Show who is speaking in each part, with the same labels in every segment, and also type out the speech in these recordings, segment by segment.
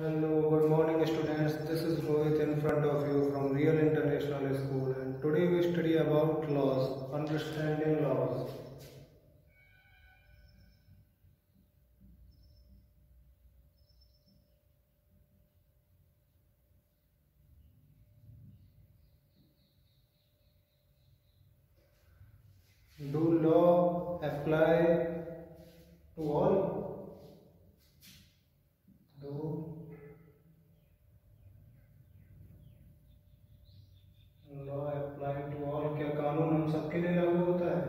Speaker 1: Hello, good morning students. This is Rohit in front of you from Real International School, and today we study about laws, understanding laws. Do law apply to all? Do law apply to all? क्या कानून हम सबके लिए लागू होता है?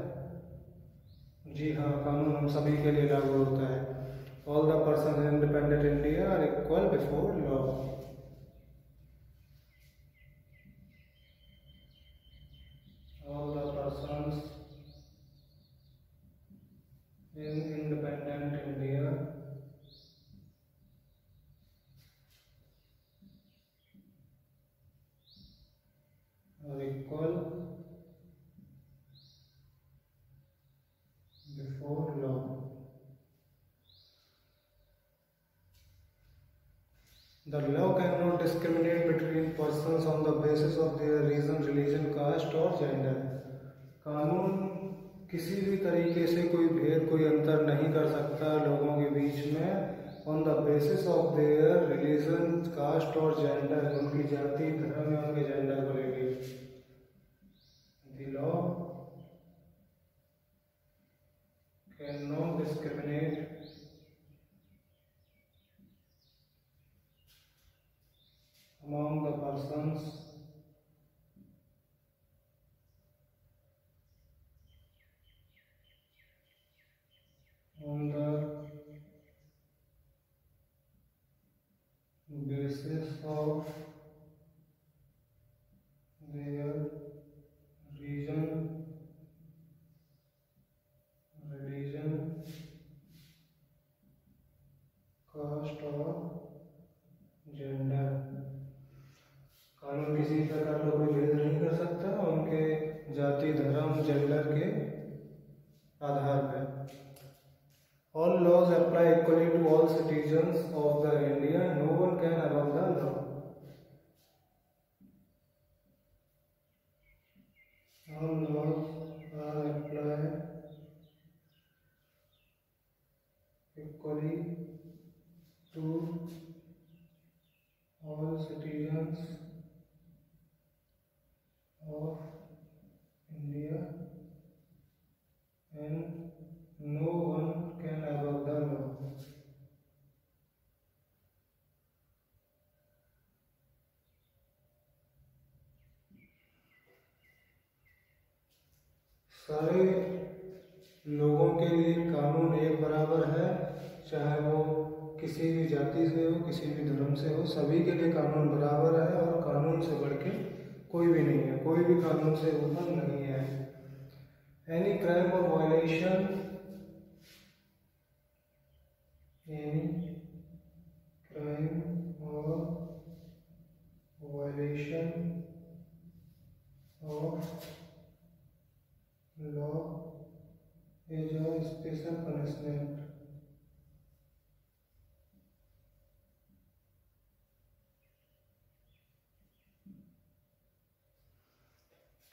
Speaker 1: जी हाँ, कानून हम सभी के लिए लागू होता है. All the persons in independent India are equal before law. All the persons in independent India are equal before law. The law cannot discriminate between persons on the basis of their reason, religion, caste or gender. कानून किसी भी तरीके से कोई भेद, कोई अंतर नहीं कर सकता लोगों के बीच में on the basis of their religion, caste और जेंडर, उनकी जाति, धर्म या उनके जेंडर को लेके. The law can not discriminate among the persons on the basis of their religion, caste or gender. कानून किसी प्रकार का कोई भेद नहीं कर सकता उनके जाति, धर्म, जेंडर के आधार पर. All laws apply equally to all citizens of the India. No one can above the law. All laws are applied equally to all citizens of India and no one can above the law. सारे लोगों के लिए कानून एक बराबर है, चाहे वो किसी भी जाति से हो, किसी भी धर्म से हो, सभी के लिए कानून बराबर है और कानून से बढ़ के कोई भी नहीं है, कोई भी कानून से ऊपर नहीं है. एनी क्राइम और वायलेशन, एनी क्राइम और violation of law is a special punishment.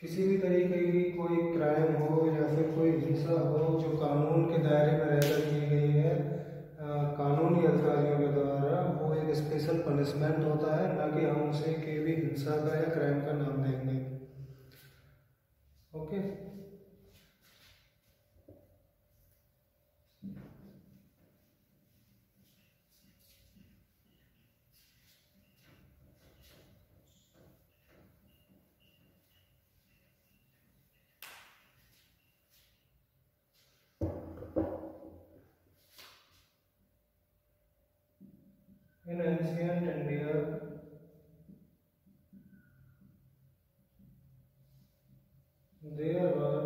Speaker 1: किसी भी तरीके की कोई क्राइम हो या फिर कोई हिंसा हो जो कानून के दायरे में रहकर की गई है कानूनी अधिकारियों के द्वारा, वो एक स्पेशल पनिशमेंट होता है, ना कि हम उसे के भी हिंसा का या क्राइम का नाम देंगे. Okay. In ancient India, there were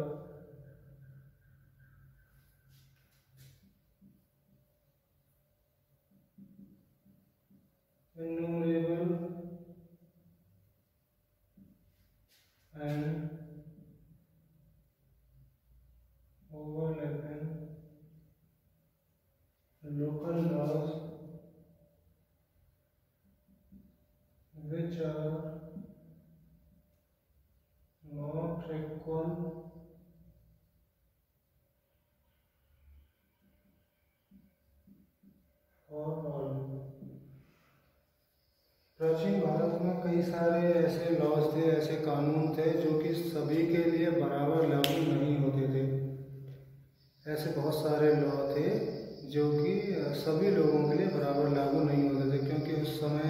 Speaker 1: innumerable and overlapping local laws are not equal for all. प्राचीन भारत में कई सारे ऐसे लॉज थे, ऐसे कानून थे जो कि सभी के लिए बराबर लागू नहीं होते थे। ऐसे बहुत सारे लॉ थे जो कि सभी लोगों के लिए बराबर लागू नहीं होते थे, क्योंकि उस समय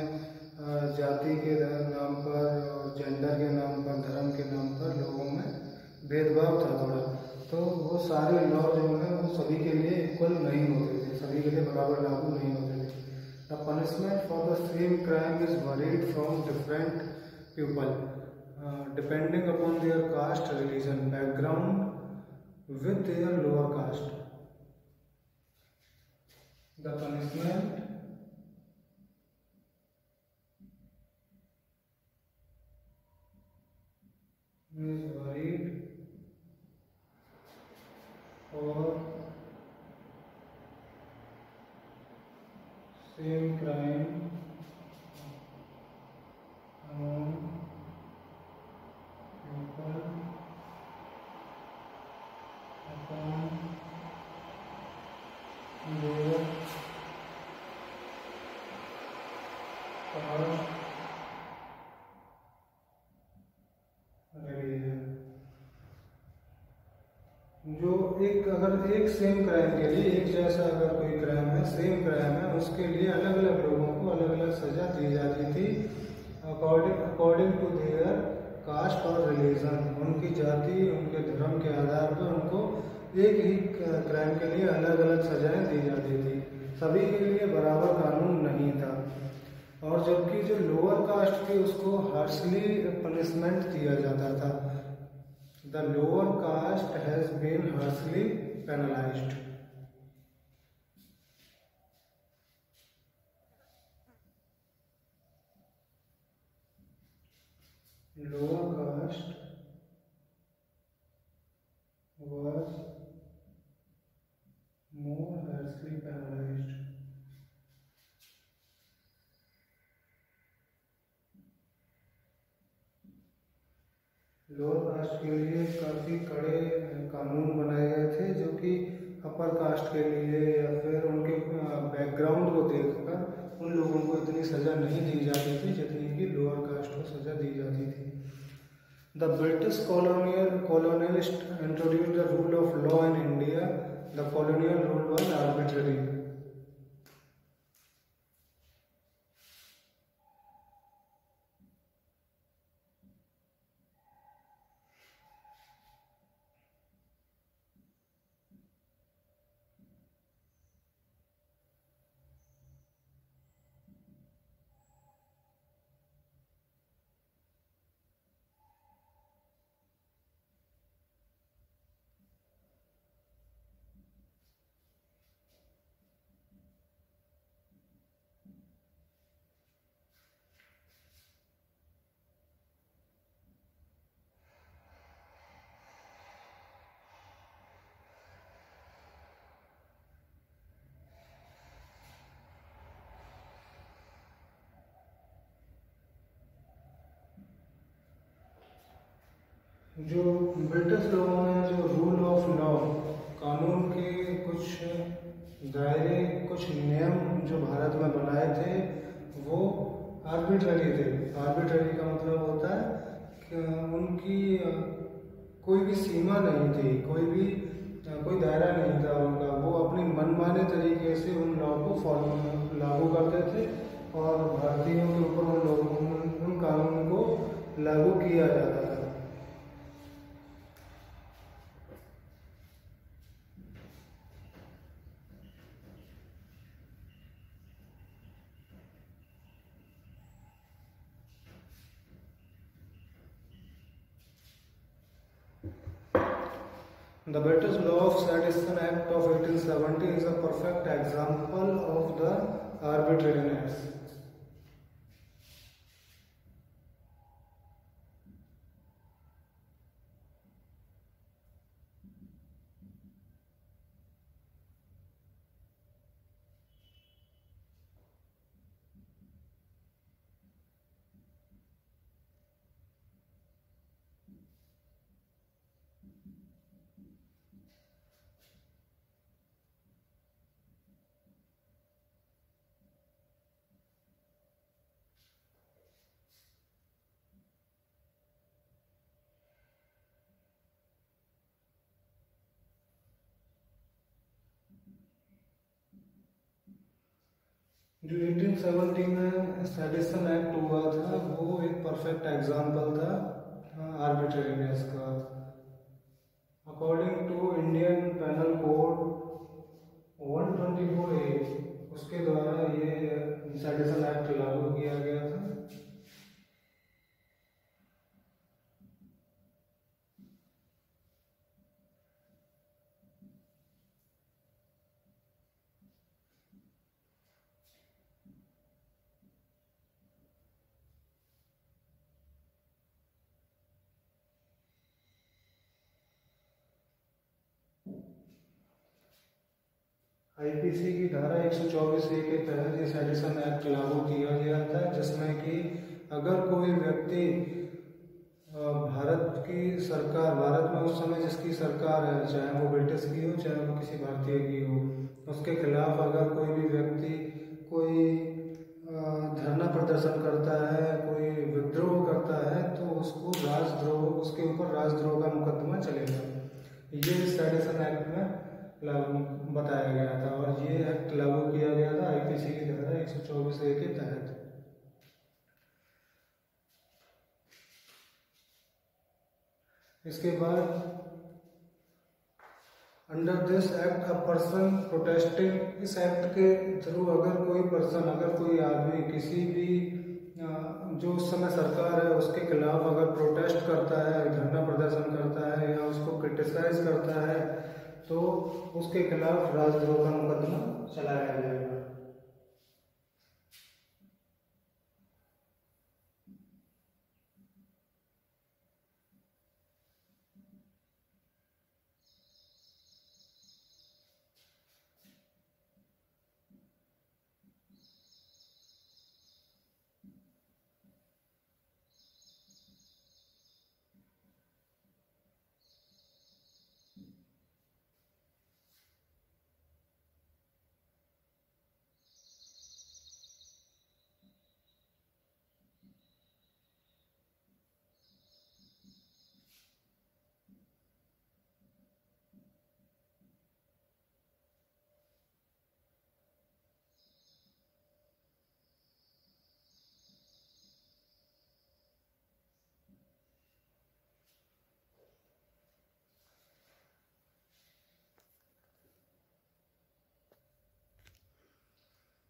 Speaker 1: जाति के नाम पर और जेंडर के नाम पर, धर्म के नाम पर लोगों में भेदभाव था थोड़ा। तो वो सारे लॉ जो हैं वो सभी के लिए इक्वल नहीं होते थे, सभी के लिए बराबर लागू नहीं होते थे। The punishment for the same crime is varied from different people, depending upon their caste, religion, background, with their lower caste. The punishment is varied for same crime among people upon their caste, religion। जो अगर एक same crime के लिए, एक जैसा अगर कोई crime है, सेम क्राइम है, उसके लिए अलग अलग लोगों को अलग अलग सजा दी जाती थी अकॉर्डिंग टू देयर कास्ट और रिलीजन। उनकी जाति, उनके धर्म के आधार पर उनको एक ही क्राइम के लिए अलग अलग सजाएं दी जाती थी, सभी के लिए बराबर कानून नहीं था। और जबकि जो लोअर कास्ट थी उसको हार्शली पनिशमेंट दिया जाता था। The lower caste has been harshly penalized. Lower caste was more harshly penalized. Lower caste के लिए काफ़ी कड़े कानून बनाए गए थे, जो कि अपर कास्ट के लिए या फिर उनके बैकग्राउंड को देखकर उन लोगों को इतनी सज़ा नहीं दी जाती थी जितनी कि लोअर कास्ट को सज़ा दी जाती थी। The British colonialist introduced the rule of law in India. The colonial rule was arbitrary. जो ब्रिटिश लोगों ने जो रूल ऑफ लॉ, कानून के कुछ दायरे, कुछ नियम जो भारत में बनाए थे वो आर्बिट्ररी थे। आर्बिट्ररी का मतलब होता है कि उनकी कोई भी सीमा नहीं थी, कोई दायरा नहीं था उनका। वो अपनी मनमाने तरीके से उन लॉ को लागू करते थे और भारतीयों के ऊपर उन कानून को लागू किया जाता था। The British Law of Sedition Act of 1870 is a perfect example of the arbitrariness. जो 1870 में सेडिशन एक्ट हुआ था वो एक परफेक्ट एग्जाम्पल था आर्बिट्रेरीनेस का। According to Indian penal code 124A उसके द्वारा ये सेडिशन एक्ट लागू किया गया था। आईपीसी की धारा 124A के तहत ये सेडिशन एक्ट लागू किया गया था, जिसमें कि अगर कोई व्यक्ति भारत की सरकार, भारत में उस समय जिसकी सरकार है, चाहे वो ब्रिटिश की हो चाहे वो किसी भारतीय की हो, उसके खिलाफ अगर कोई भी व्यक्ति कोई धरना प्रदर्शन करता है, कोई विद्रोह करता है, तो उसको राजद्रोह, उसके ऊपर राजद्रोह का मुकदमा चलेगा। ये सेडिशन एक्ट में लागू बताया गया था और ये एक्ट लागू किया गया था आईपीसी की धारा 124A के तहत। इसके बाद under this act a person protesting, इस एक्ट के थ्रू अगर कोई पर्सन, अगर कोई आदमी किसी भी जो उस समय सरकार है उसके खिलाफ अगर प्रोटेस्ट करता है, धरना प्रदर्शन करता है या उसको क्रिटिसाइज करता है, तो उसके खिलाफ राजद्रोह का मुकदमा चलाया जाएगा।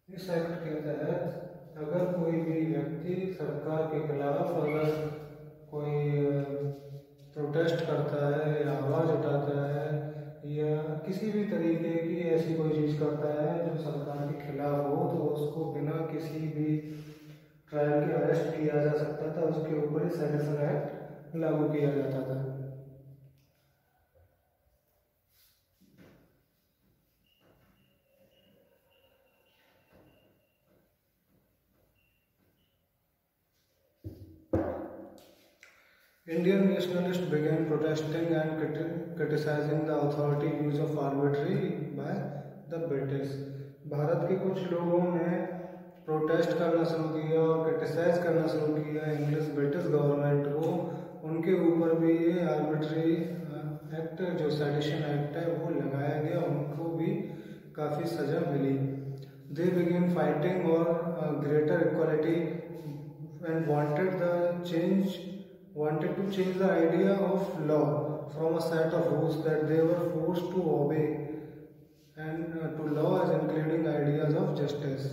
Speaker 1: इस एक्ट के तहत अगर कोई भी व्यक्ति सरकार के खिलाफ अगर कोई प्रोटेस्ट करता है या आवाज़ उठाता है या किसी भी तरीके की ऐसी कोई चीज़ करता है जो सरकार के खिलाफ हो, तो उसको बिना किसी भी ट्रायल के अरेस्ट किया जा सकता था, उसके ऊपर ही सेडिशन एक्ट लागू किया जाता था। Indian nationalists began protesting and criticizing the authority use of arbitrary by the British. Bharat के कुछ लोगों ने प्रोटेस्ट करना शुरू किया और क्रिटिसाइज करना शुरू किया इंग्लिश ब्रिटिश गवर्नमेंट को। उनके ऊपर भी ये आर्बिट्री एक्ट, जो सेडिशन एक्ट है, वो लगाया गया, उनको भी काफ़ी सजा मिली। They began fighting for greater equality and wanted to change the idea of law from a set of rules that they were forced to obey and to law as including ideas of justice.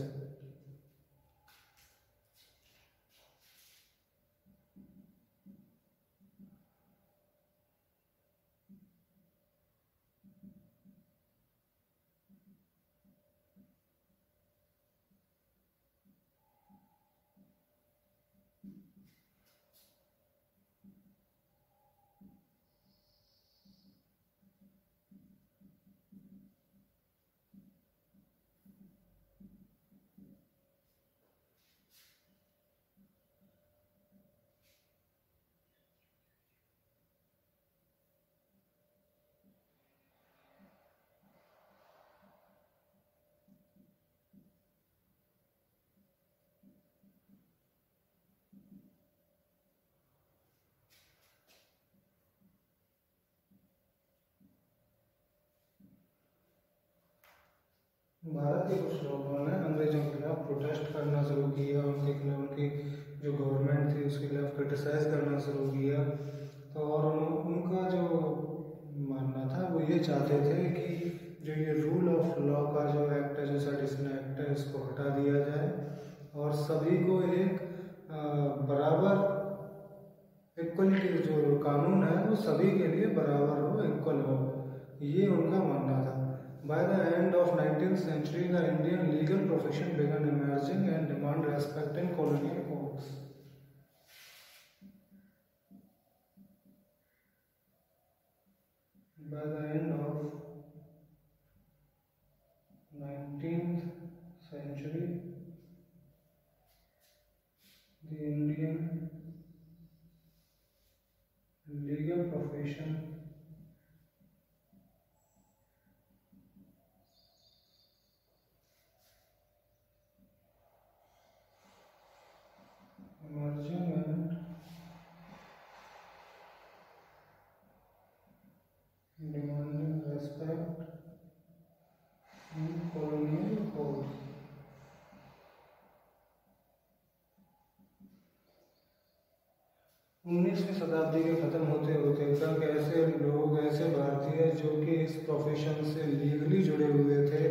Speaker 1: Bharat के कुछ लोगों ने अंग्रेजों के खिलाफ protest करना शुरू किया, उनके खिलाफ उनकी जो गवर्नमेंट थी उसके खिलाफ क्रिटिसाइज करना शुरू किया। तो और उनका जो मानना था वो ये चाहते थे कि जो ये रूल ऑफ लॉ का जो एक्ट है, जो सेडिशन एक्ट है, इसको हटा दिया जाए और सभी को एक बराबर इक्वलिटी, जो कानून है वो सभी के लिए बराबर हो, इक्वल हो, ये उनका मानना था। By the end of 19th century, the Indian legal profession began emerging and demand respect in colonial courts. By the end of 19th century, the Indian legal profession emerging and demanding respect in colonial courts. 19वीं शताब्दी के ख़त्म होते होते तक ऐसे लोग, ऐसे भारतीय जो कि इस प्रोफेशन से लीगली जुड़े हुए थे,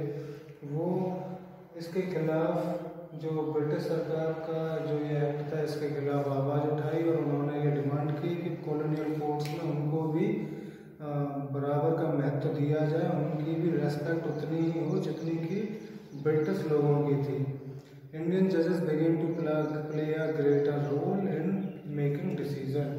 Speaker 1: वो इसके खिलाफ, जो ब्रिटिश सरकार का जो ये एक्ट था, इसके खिलाफ आवाज़ उठाई और उन्होंने ये डिमांड की कि कॉलोनियल कोर्ट्स में उनको भी बराबर का महत्व दिया जाए, उनकी भी रेस्पेक्ट उतनी ही हो जितनी कि ब्रिटिश लोगों की थी। इंडियन जजेस begin to play a greater role in making decision.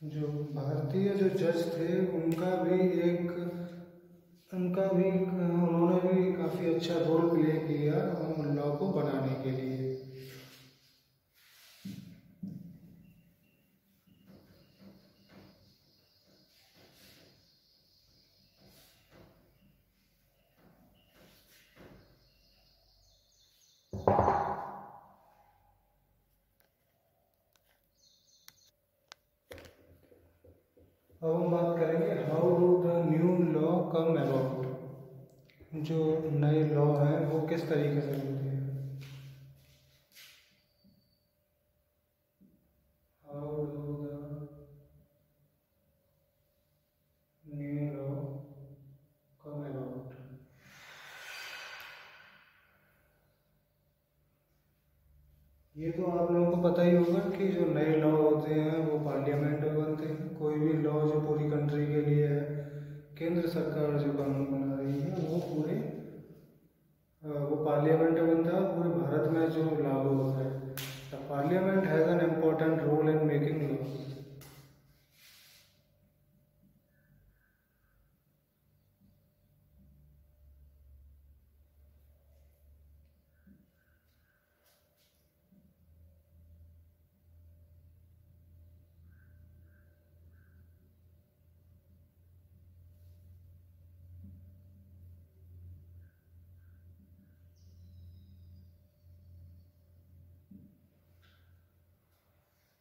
Speaker 1: जो भारतीय जो जज थे उन्होंने भी काफ़ी अच्छा रोल प्ले किया लॉ को बनाने के लिए। अब हम बात करेंगे how do the new law come about. जो नए लॉ हैं वो किस तरीके से होते हैं। How do the new law come about. ये तो आप लोगों को पता ही होगा कि जो नए लॉ होते हैं वो पार्लियामेंट में बनते हैं। कोई भी लॉ जो पूरी कंट्री के लिए है, केंद्र सरकार जो कानून बना रही है वो पार्लियामेंट में बनता है, पूरे भारत में जो लागू होता है। The parliament has an important role in making laws.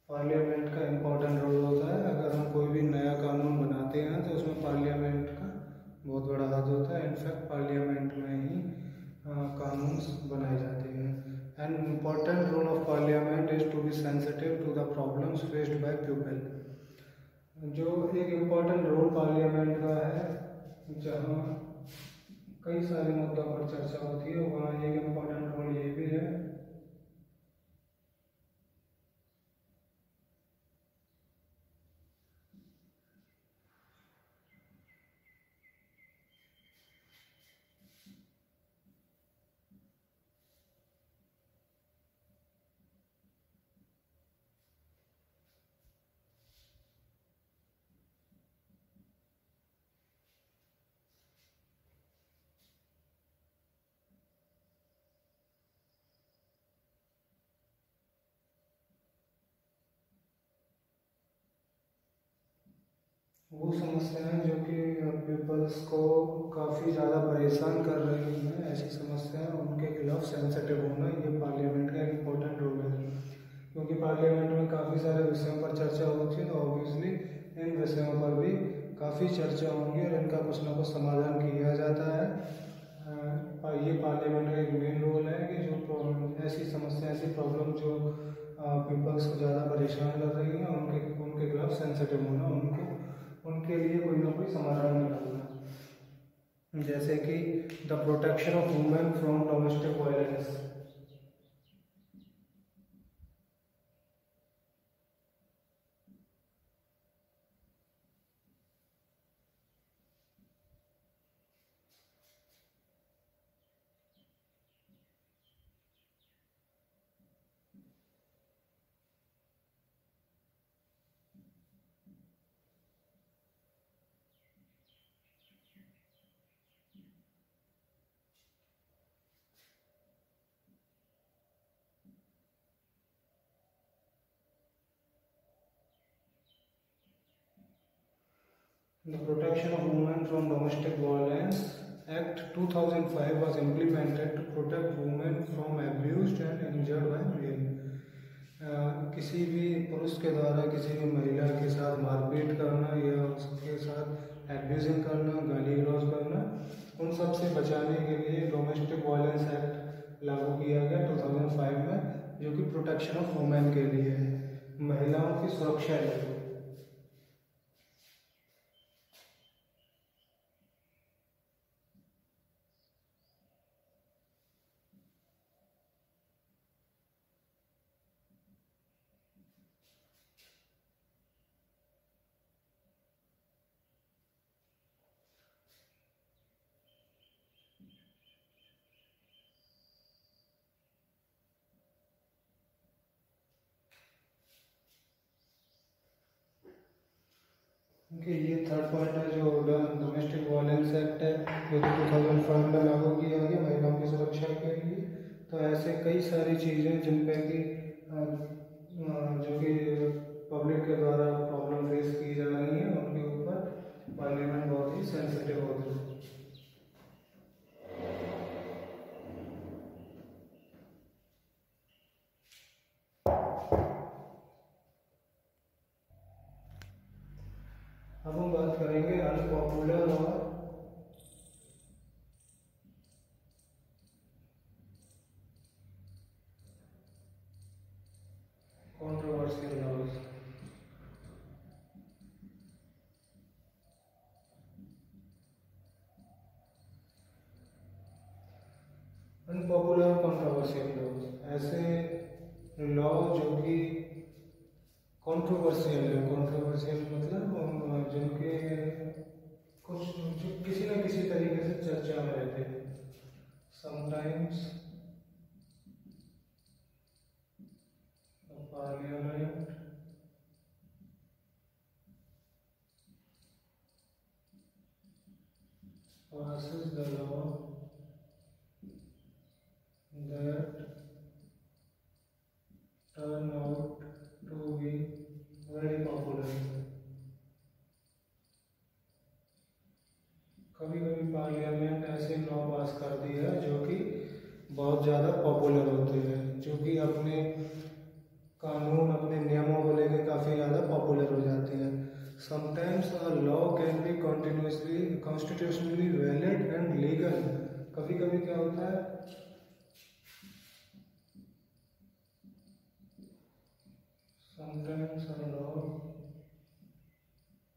Speaker 1: Parliament का इम्पोर्टेंट रोल होता है। अगर हम कोई भी नया कानून बनाते हैं तो उसमें पार्लियामेंट का बहुत बड़ा हाथ होता है। इनफैक्ट पार्लियामेंट में ही कानून बनाए जाते हैं। An important role of parliament is to be sensitive to the problems faced by people. जो एक इम्पॉर्टेंट रोल पार्लियामेंट का है, जहाँ कई सारे मुद्दों पर चर्चा होती है, वहाँ एक इम्पॉर्टेंट रोल ये भी है वो समस्याएं जो कि पीपल्स को काफ़ी ज़्यादा परेशान कर रही हैं, ऐसी समस्याएं उनके खिलाफ सेंसिटिव होना, ये पार्लियामेंट का इम्पोर्टेंट रोल है। क्योंकि पार्लियामेंट में काफ़ी सारे विषयों पर चर्चा होती है, तो ऑब्वियसली इन विषयों पर भी काफ़ी चर्चा होंगी और इनका कुछ ना कुछ समाधान किया जाता है। ये पार्लियामेंट का एक मेन रोल है कि जो ऐसी समस्या, ऐसी प्रॉब्लम जो पीपल्स को ज़्यादा परेशान कर रही हैं, उनके उनके खिलाफ सेंसिटिव होना, उनके लिए कोई ना कोई समाधान निकालना। जैसे कि the protection of women from domestic violence. The Protection of Women from Domestic Violence Act 2005 was implemented to protect women from abused and injured by men. किसी भी पुरुष के द्वारा किसी भी महिला के साथ मारपीट करना या उसके साथ एब्यूजिंग करना, गाली गलौज करना, उन सब से बचाने के लिए डोमेस्टिक वायलेंस एक्ट लागू किया गया 2005 में, जो कि प्रोटेक्शन ऑफ वुमेन के लिए है, महिलाओं की सुरक्षा के लिए। कि ये थर्ड पॉइंट है जो डोमेस्टिक वायलेंस एक्ट है, जो 2005 में लागू किया गया महिलाओं की सुरक्षा के लिए। तो ऐसे कई सारी चीज़ें जिन पे कि जो कि पब्लिक के द्वारा प्रॉब्लम फेस की जा रही हैं, उनके ऊपर पार्लियामेंट बहुत ही सेंसिटिव होती है। अब हम बात करेंगे अनपॉपुलर और controversial laws. Unpopular controversial laws ऐसे लॉ जो कि कंट्रोवर्शियल है। कंट्रोवर्शियल मतलब जिनके कुछ जो किसी न किसी तरीके से चर्चा में रहते हैं। Sometimes parliament passes the law that turn out to be very popular। कभी कभी पार्लियामेंट ऐसे लॉ पास करती है जो कि बहुत ज़्यादा पॉपुलर होते हैं, जो कि अपने कानून, अपने नियमों को लेकर काफ़ी ज़्यादा पॉपुलर हो जाते हैं। Sometimes a law can be continuously constitutionally valid and legal. कभी कभी क्या होता है, sometimes a law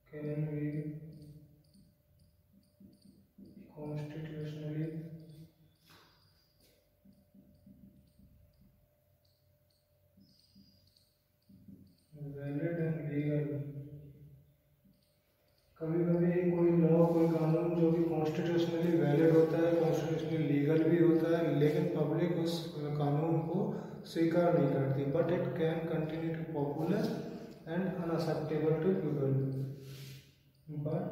Speaker 1: can be constitutionally valid and legal। कभी कभी कोई लॉ, कोई कानून जो कि कॉन्स्टिट्यूशनली वैलिड होता है, कॉन्स्टिट्यूशनली लीगल भी होता है, लेकिन पब्लिक उस कानून को स्वीकार नहीं करती, but it can continue to popular and unacceptable to people, but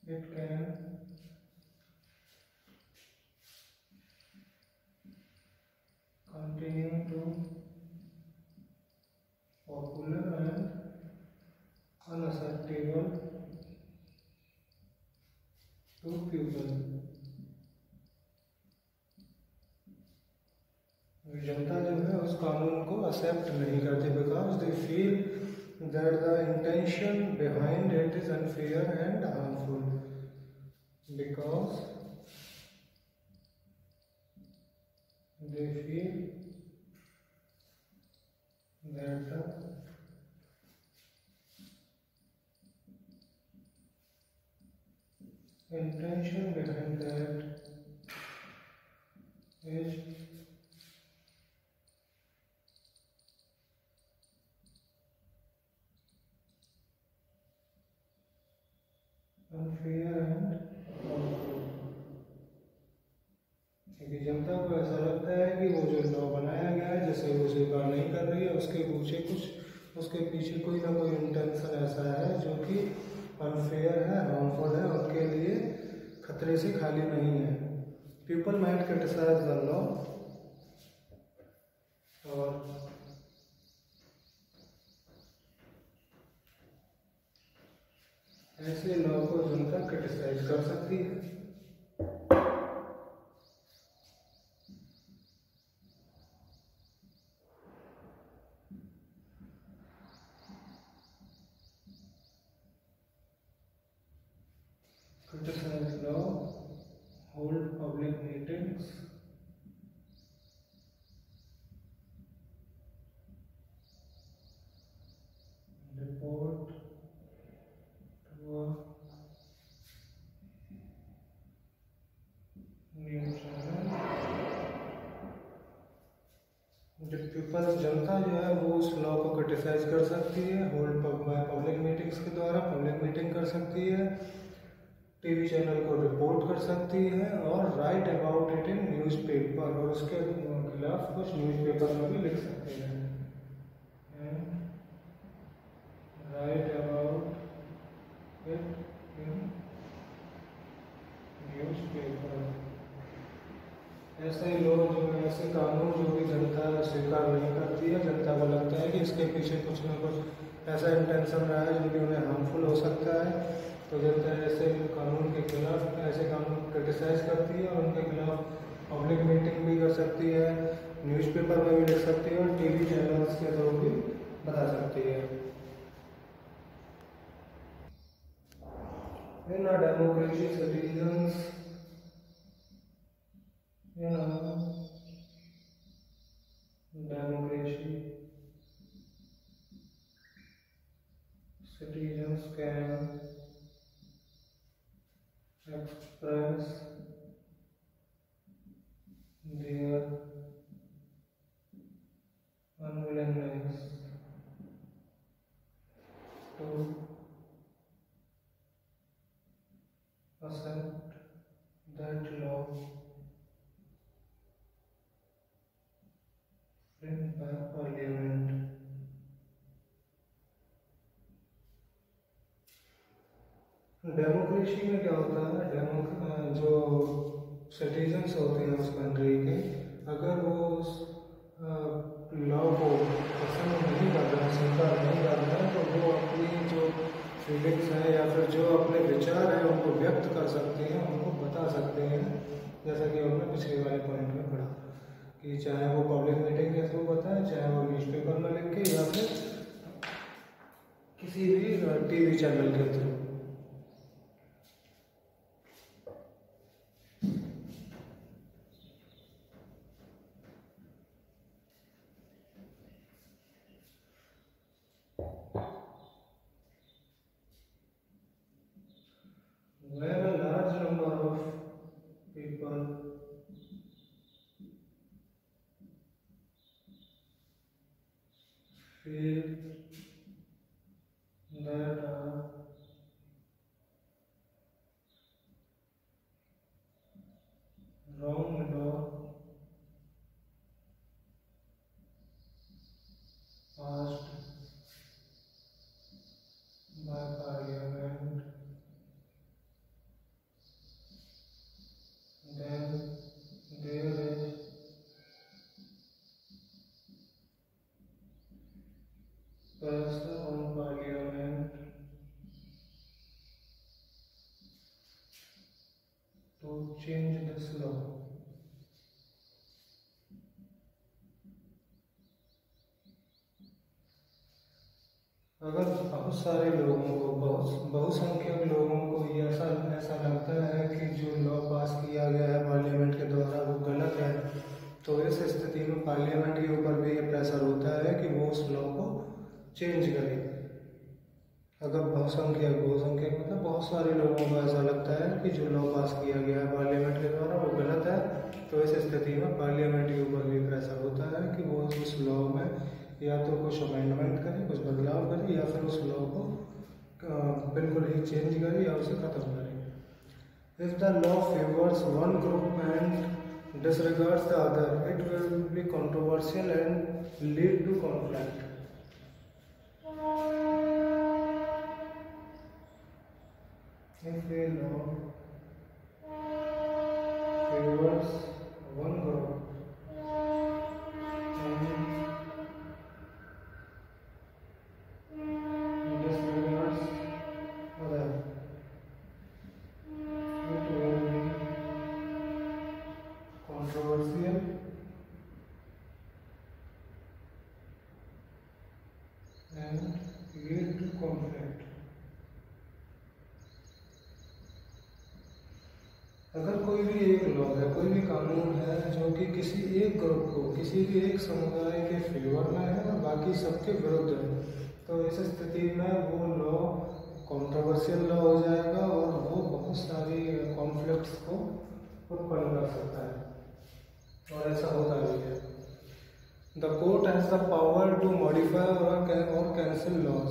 Speaker 1: it can continue to popular and unacceptable to people, जनता जो है उस कानून को एक्सेप्ट नहीं करती because they feel that the intention behind it is unfair and harmful, because they feel that the intention behind that is unfair and harmful। क्योंकि जनता को ऐसा लगता है कि वो जो लॉ बनाया गया है जिसे वो स्वीकार नहीं कर रही है उसके पीछे कोई ना कोई इंटेंशन ऐसा है जो कि अनफेयर है, हार्मफुल है, उनके लिए खतरे से खाली नहीं है। People might criticise the law, और ऐसे लॉ को जनता क्रिटिसाइज कर सकती है। Criticize law, hold public meetings, report to a news channel। जब पीपल जनता जो है वो उस लॉ को क्रिटिसाइज कर सकती है, होल्ड बाय पब्लिक मीटिंग्स के द्वारा पब्लिक मीटिंग कर सकती है, टीवी चैनल को रिपोर्ट कर सकती है, और right about it in newspaper, और उसके खिलाफ कुछ न्यूज़पेपर में भी लिख सकते हैं। Right about it in newspaper. ऐसे लोग जो ऐसे कानून जो भी जनता स्वीकार नहीं करती है, जनता को लगता है कि इसके पीछे कुछ ना कुछ ऐसा इंटेंशन रहा है जो कि उन्हें हार्मफुल हो सकता है, तो जनता ऐसे कानून के खिलाफ ऐसे कानून क्रिटिसाइज करती है और उनके खिलाफ पब्लिक मीटिंग भी कर सकती है, न्यूज़पेपर में भी लिख सकती है, और टीवी चैनल्स के थ्रू भी बता सकती है। In a democracy, citizens can express their unwillingness to accept that law framed by Parliament। Democracy में क्या होता है, जो सिटीजन्स होते हैं उस कंट्री के, अगर वो उस लॉ को पसंद नहीं कर रहे हैं, स्वीकार नहीं कर रहे हैं, तो वो अपनी जो फीलिंग्स हैं या फिर जो अपने विचार हैं उनको व्यक्त कर सकते हैं, उनको बता सकते हैं। जैसा कि हमने पिछले वाले पॉइंट में पढ़ा कि चाहे वो पब्लिक मीटिंग के थ्रू बताएं, चाहे वो न्यूज़पेपर में लिख के, या फिर किसी भी टीवी चैनल के through. Where a large number of people feel that wrong law passed by Parliament, then there is pressure on Parliament to change this law. अगर बहुत सारे लोगों को बहुसंख्यक लोगों को ये ऐसा लगता है कि जो लॉ पास किया गया है पार्लियामेंट के द्वारा वो गलत है, तो इस स्थिति में पार्लियामेंट के ऊपर भी ये प्रेशर होता है कि वो उस लॉ को चेंज करे। अगर बहुसंख्यक मतलब बहुत सारे लोगों को ऐसा लगता है कि जो लॉ पास किया गया है पार्लियामेंट के द्वारा वो गलत है, तो इस स्थिति में पार्लियामेंट के ऊपर भी प्रेशर होता है कि वो उस लॉ में या तो कुछ अमेंडमेंट करे, कुछ बदलाव करे, या फिर उस लॉ को बिल्कुल ही चेंज करे या उसे खत्म करे। If the law favours one group and disregards the other, it will be controversial and lead to conflict. If a law favors one group and disregards other, it will be controversial and lead to conflict. अगर कोई भी एक law है, कोई भी कानून है जो कि किसी एक ग्रुप को, किसी भी एक समुदाय के फेवर में है और बाकी सबके विरुद्ध है, तो इस स्थिति में वो लॉ कंट्रोवर्शियल लॉ हो जाएगा और वो बहुत सारी कॉन्फ्लिक्ट्स को उत्पन्न कर सकता है, और ऐसा होता भी है। The court has the power to modify और cancel laws.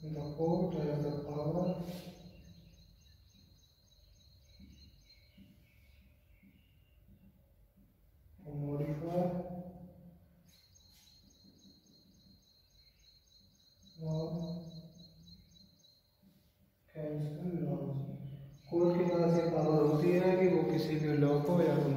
Speaker 1: The court has the power to modify or cancel laws। Court के पास ये पावर होती है कि वो किसी भी लॉ को या तो